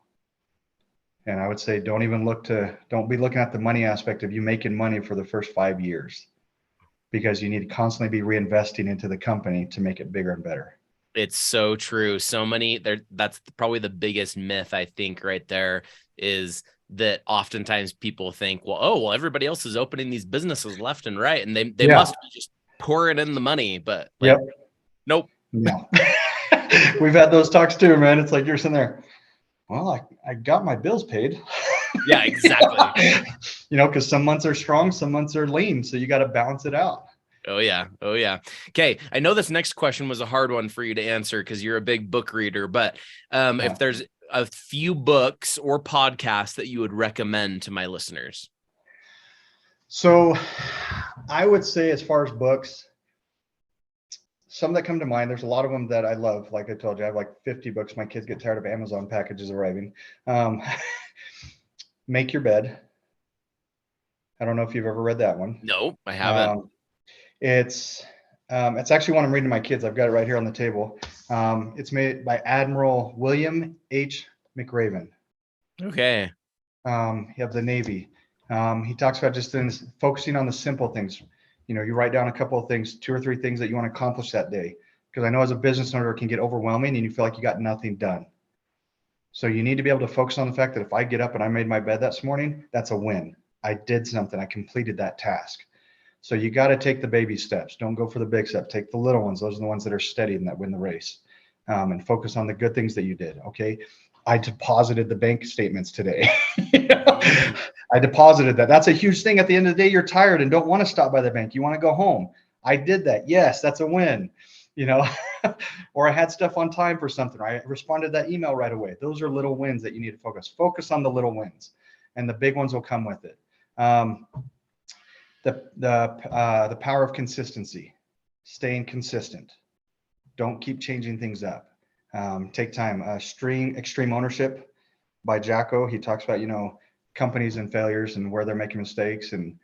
And I would say don't be looking at the money aspect of you making money for the first 5 years, because you need to constantly be reinvesting into the company to make it bigger and better. It's so true. That's probably the biggest myth, I think, right there, is that oftentimes people think, well, everybody else is opening these businesses left and right, and they must be just pouring in the money. But yep. Nope. No. We've had those talks too, man. It's like you're sitting there, well, I got my bills paid. Yeah, exactly. Because some months are strong, some months are lean. So you got to balance it out. Oh, yeah. Okay. I know this next question was a hard one for you to answer because you're a big book reader, but if there's a few books or podcasts that you would recommend to my listeners. So I would say, as far as books, some that come to mind, there's a lot of them that I love. Like I told you, I have like 50 books. My kids get tired of Amazon packages arriving. Make Your Bed. I don't know if you've ever read that one. No, I haven't. It's actually one I'm reading to my kids. I've got it right here on the table. It's made by Admiral William H. McRaven. Okay. Of the Navy. He talks about just focusing on the simple things. You write down a couple of things, 2 or 3 things that you want to accomplish that day. Because I know as a business owner, it can get overwhelming and you feel like you got nothing done. So you need to be able to focus on the fact that if I get up and I made my bed this morning, that's a win. I did something. I completed that task. So you got to take the baby steps. Don't go for the big step. Take the little ones. Those are the ones that are steady and that win the race. And focus on the good things that you did. Okay. I deposited the bank statements today. I deposited that. That's a huge thing. At the end of the day, you're tired and don't want to stop by the bank. You want to go home. I did that. Yes, that's a win. Or I had stuff on time for something. I responded to that email right away. Those are little wins that you need to focus on the little wins, and the big ones will come with it. The power of consistency, staying consistent. Don't keep changing things up. Take time. Extreme Ownership by Jacko. He talks about, companies and failures and where they're making mistakes. And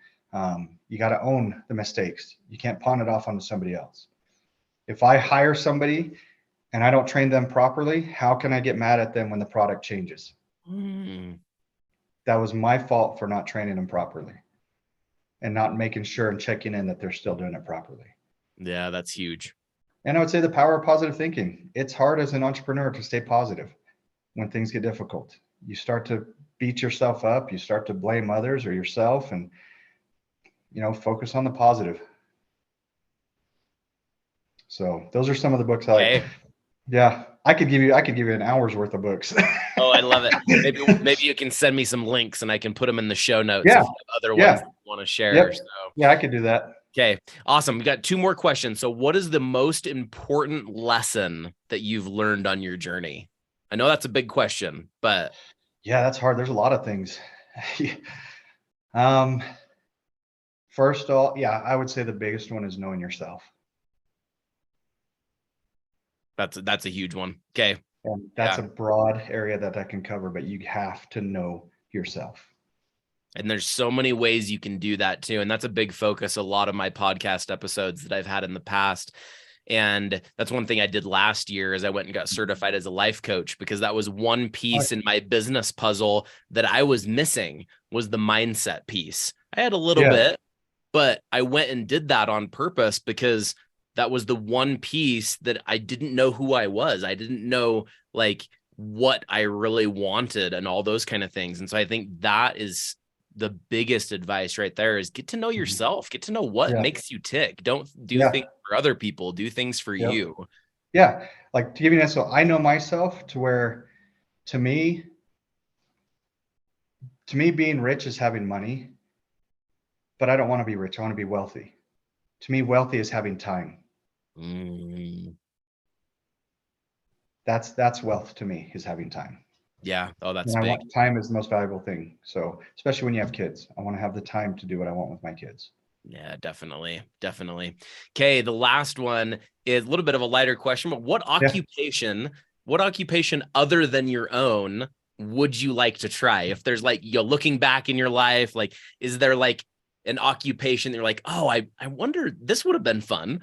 you got to own the mistakes. You can't pawn it off onto somebody else. If I hire somebody and I don't train them properly, how can I get mad at them when the product changes? That was my fault for not training them properly and not making sure and checking in that they're still doing it properly. Yeah, that's huge. And I would say the power of positive thinking. It's hard as an entrepreneur to stay positive when things get difficult. You start to beat yourself up. You start to blame others or yourself, and, focus on the positive. So those are some of the books I like. Yeah, I could give you an hour's worth of books. Oh, I love it. Maybe you can send me some links and I can put them in the show notes. Yeah. If you have other ones that you want to share. Yep. So. Yeah, I could do that. Okay, awesome. We got 2 more questions. So what is the most important lesson that you've learned on your journey? I know that's a big question, but. Yeah, that's hard. There's a lot of things. First of all, I would say the biggest one is knowing yourself. That's a huge one. Okay. And that's a broad area that I can cover, but you have to know yourself. And there's so many ways you can do that too. And that's a big focus, a lot of my podcast episodes that I've had in the past. And that's one thing I did last year is I went and got certified as a life coach, because that was one piece in my business puzzle that I was missing, was the mindset piece. I had a little bit, but I went and did that on purpose because that was the one piece that I didn't know who I was. I didn't know what I really wanted and all those kind of things. And so I think that is the biggest advice right there, is get to know yourself, get to know what makes you tick. Don't do things for other people, do things for you. Yeah. Like, to give you an answer, I know myself to where, to me, being rich is having money, but I don't want to be rich. I want to be wealthy. To me, wealthy is having time. That's wealth to me, is having time. Yeah. Oh, that's big. Time is the most valuable thing. So especially when you have kids, I want to have the time to do what I want with my kids. Yeah, definitely. Okay. The last one is a little bit of a lighter question, but what occupation other than your own would you like to try? If there's looking back in your life, is there an occupation that you're like, oh, I wonder, this would have been fun?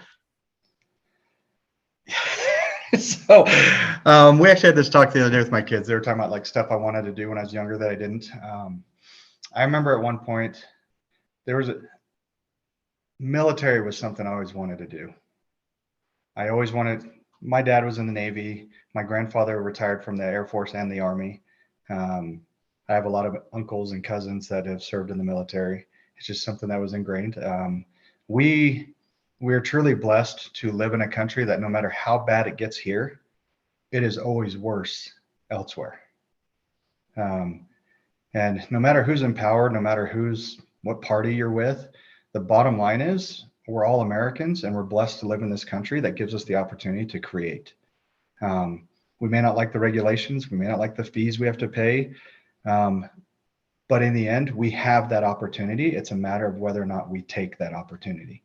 So we actually had this talk the other day with my kids. They were talking about stuff I wanted to do when I was younger that I didn't. I remember at one point there was military was something I always wanted to do. My dad was in the Navy. My grandfather retired from the Air Force and the Army. I have a lot of uncles and cousins that have served in the military. It's just something that was ingrained. We're truly blessed to live in a country that no matter how bad it gets here, it is always worse elsewhere. And no matter who's in power, no matter what party you're with, the bottom line is we're all Americans and we're blessed to live in this country that gives us the opportunity to create. We may not like the regulations, we may not like the fees we have to pay, but in the end, we have that opportunity. It's a matter of whether or not we take that opportunity.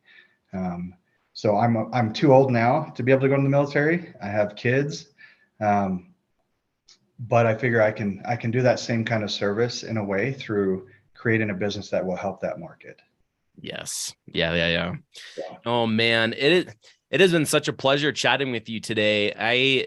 So I'm too old now to be able to go to the military. I have kids, but I figure I can do that same kind of service in a way through creating a business that will help that market. Yes. Yeah. Oh man, it has been such a pleasure chatting with you today.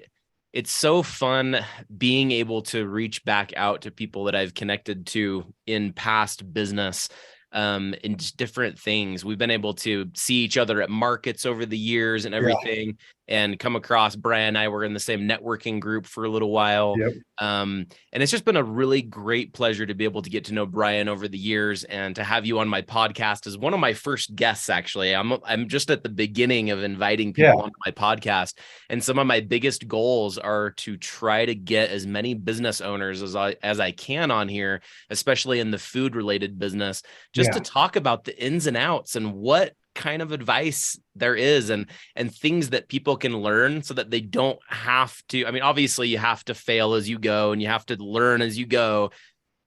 It's so fun being able to reach back out to people that I've connected to in past business. and just different things. We've been able to see each other at markets over the years and everything, and come across Bryan and I were in the same networking group for a little while. Yep. And it's just been a really great pleasure to be able to get to know Bryan over the years and to have you on my podcast as one of my first guests. Actually, I'm just at the beginning of inviting people onto my podcast, and some of my biggest goals are to try to get as many business owners as I can on here, especially in the food related business, just to talk about the ins and outs and what kind of advice there is and things that people can learn so that they don't have to. I mean, obviously you have to fail as you go and you have to learn as you go,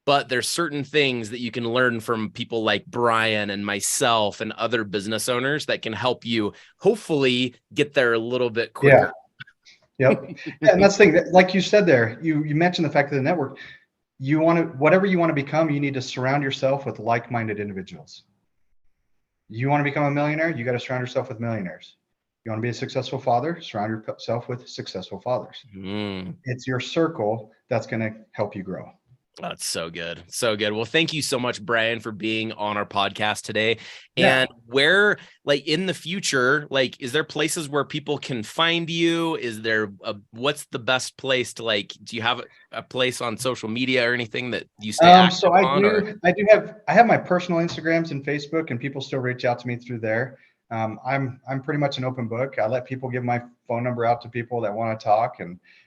but there's certain things that you can learn from people like Bryan and myself and other business owners that can help you hopefully get there a little bit quicker. Yep. And that's the thing that, like you said there, you mentioned the fact that the network, you want to, whatever you want to become, you need to surround yourself with like-minded individuals. You want to become a millionaire, you got to surround yourself with millionaires. You want to be a successful father, surround yourself with successful fathers. It's your circle that's going to help you grow. That's so good. So good. Well, thank you so much, Bryan, for being on our podcast today. And where, like in the future, like, is there places where people can find you? Is there what's the best place to, like, do you have a place on social media or anything that you stay active so on? I have my personal Instagrams and Facebook, and people still reach out to me through there. I'm pretty much an open book. I let people give my phone number out to people that want to talk,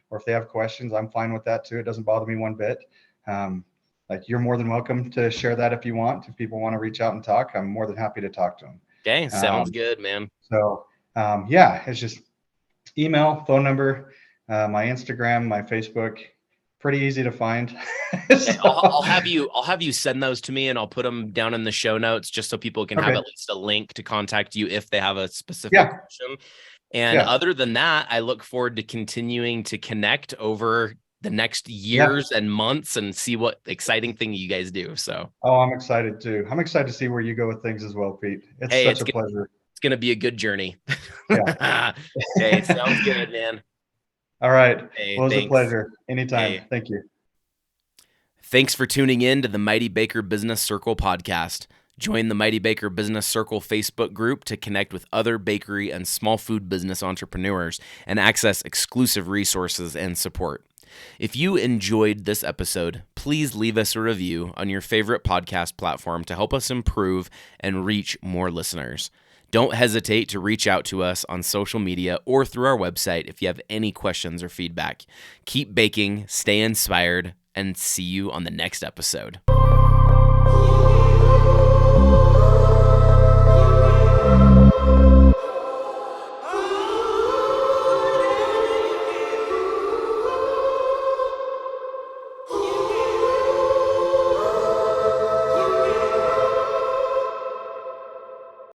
or if they have questions, I'm fine with that too. It doesn't bother me one bit. Like, you're more than welcome to share that if you want. If people want to reach out and talk, I'm more than happy to talk to them. Okay, sounds good, man. So it's just email, phone number, my Instagram, my Facebook, pretty easy to find. So, I'll have you send those to me, and I'll put them down in the show notes just so people can have at least a link to contact you if they have a specific question. And other than that, I look forward to continuing to connect over the next years and months and see what exciting thing you guys do. So, I'm excited too. I'm excited to see where you go with things as well, Pete. It's such a pleasure. It's going to be a good journey. Hey, sounds good, man. All right. Hey, well, it was a pleasure. Anytime. Hey. Thank you. Thanks for tuning in to the Mighty Baker Business Circle podcast. Join the Mighty Baker Business Circle Facebook group to connect with other bakery and small food business entrepreneurs and access exclusive resources and support. If you enjoyed this episode, please leave us a review on your favorite podcast platform to help us improve and reach more listeners. Don't hesitate to reach out to us on social media or through our website if you have any questions or feedback. Keep baking, stay inspired, and see you on the next episode.